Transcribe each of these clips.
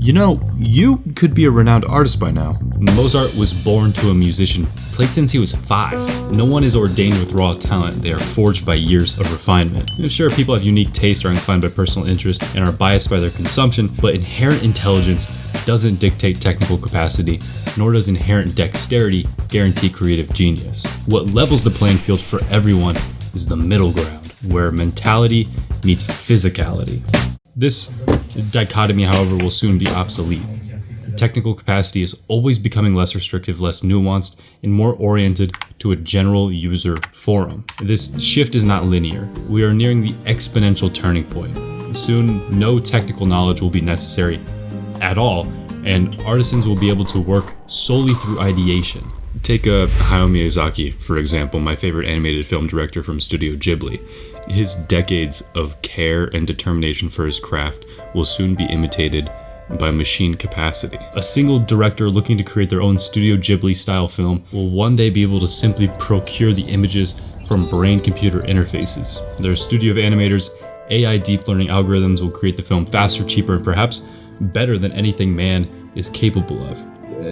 You know, you could be a renowned artist by now. Mozart was born to a musician, played since he was 5. No one is ordained with raw talent, they are forged by years of refinement. Sure, people have unique tastes, are inclined by personal interest, and are biased by their consumption, but inherent intelligence doesn't dictate technical capacity, nor does inherent dexterity guarantee creative genius. What levels the playing field for everyone is the middle ground, where mentality meets physicality. This dichotomy, however, will soon be obsolete. Technical capacity is always becoming less restrictive, less nuanced, and more oriented to a general user forum. This shift is not linear. We are nearing the exponential turning point. Soon, no technical knowledge will be necessary at all, and artisans will be able to work solely through ideation. Take Hayao Miyazaki, for example, my favorite animated film director from Studio Ghibli. His decades of care and determination for his craft will soon be imitated by machine capacity. A single director looking to create their own Studio Ghibli style film will one day be able to simply procure the images from brain-computer interfaces. Their studio of animators, AI deep learning algorithms will create the film faster, cheaper, and perhaps better than anything man is capable of.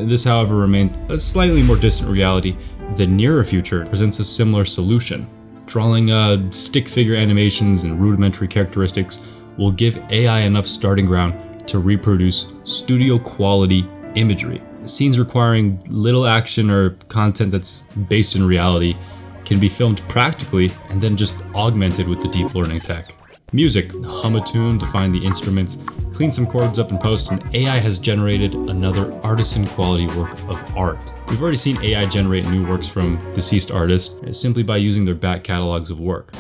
This, however, remains a slightly more distant reality. The nearer future presents a similar solution. Drawing stick figure animations and rudimentary characteristics will give AI enough starting ground to reproduce studio quality imagery. Scenes requiring little action or content that's based in reality can be filmed practically and then just augmented with the deep learning tech. Music, hum a tune, define the instruments, clean some chords up in post, and AI has generated another artisan quality work of art. We've already seen AI generate new works from deceased artists simply by using their back catalogs of work.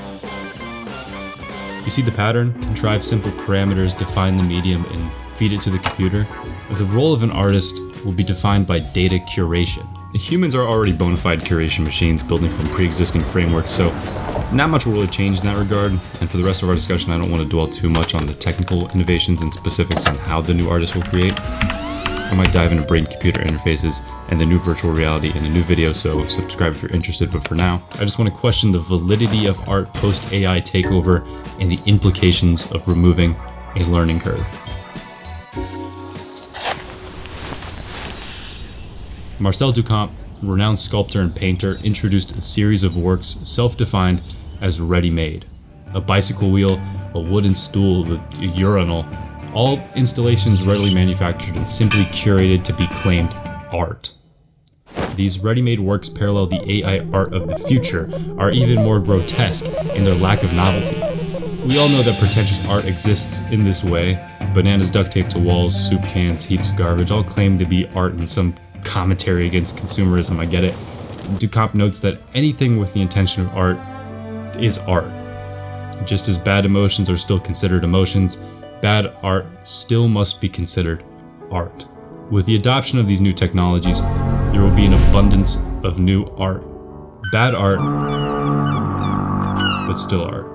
You see the pattern? Contrive simple parameters, define the medium, and feed it to the computer. The role of an artist will be defined by data curation. Humans are already bona fide curation machines building from pre-existing frameworks, so not much will really change in that regard. And for the rest of our discussion, I don't want to dwell too much on the technical innovations and specifics on how the new artist will create. I might dive into brain-computer interfaces and the new virtual reality in a new video, so subscribe if you're interested. But for now, I just want to question the validity of art post-AI takeover and the implications of removing a learning curve. Marcel Duchamp, renowned sculptor and painter, introduced a series of works self-defined as ready-made. A bicycle wheel, a wooden stool, a urinal, all installations readily manufactured and simply curated to be claimed art. These ready-made works parallel the AI art of the future, are even more grotesque in their lack of novelty. We all know that pretentious art exists in this way. Bananas duct taped to walls, soup cans, heaps of garbage, all claim to be art in some commentary against consumerism. I get it. Duchamp notes that anything with the intention of art is art. Just as bad emotions are still considered emotions, bad art still must be considered art. With the adoption of these new technologies, there will be an abundance of new art. Bad art, but still art.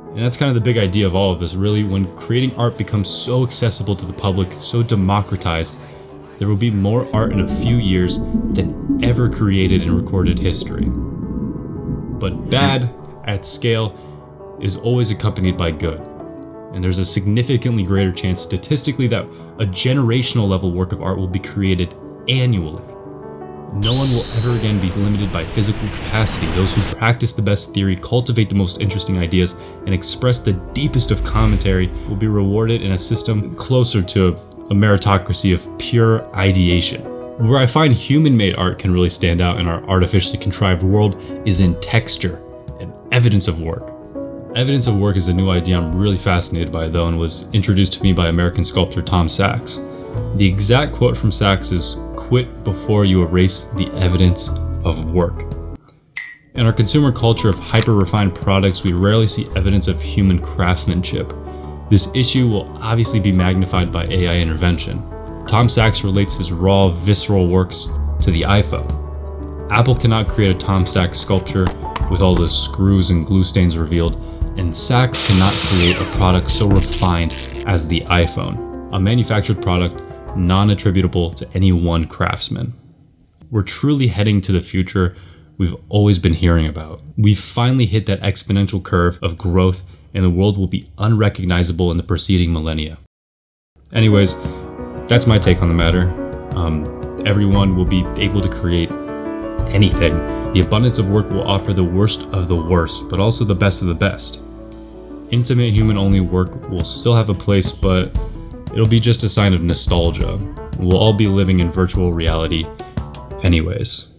And that's kind of the big idea of all of this, really. When creating art becomes so accessible to the public, so democratized, there will be more art in a few years than ever created in recorded history. But bad at scale is always accompanied by good. And there's a significantly greater chance statistically that a generational level work of art will be created annually. No one will ever again be limited by physical capacity. Those who practice the best theory, cultivate the most interesting ideas, and express the deepest of commentary will be rewarded in a system closer to a meritocracy of pure ideation. Where I find human-made art can really stand out in our artificially contrived world is in texture and evidence of work. Evidence of work is a new idea I'm really fascinated by, though, and was introduced to me by American sculptor Tom Sachs. The exact quote from Sachs is, "Quit before you erase the evidence of work." In our consumer culture of hyper-refined products, we rarely see evidence of human craftsmanship. This issue will obviously be magnified by AI intervention. Tom Sachs relates his raw, visceral works to the iPhone. Apple cannot create a Tom Sachs sculpture with all the screws and glue stains revealed, and Sachs cannot create a product so refined as the iPhone, a manufactured product non-attributable to any one craftsman. We're truly heading to the future we've always been hearing about. We've finally hit that exponential curve of growth, and the world will be unrecognizable in the preceding millennia. Anyways, that's my take on the matter. Everyone will be able to create anything. The abundance of work will offer the worst of the worst, but also the best of the best. Intimate human-only work will still have a place, but it'll be just a sign of nostalgia. We'll all be living in virtual reality anyways.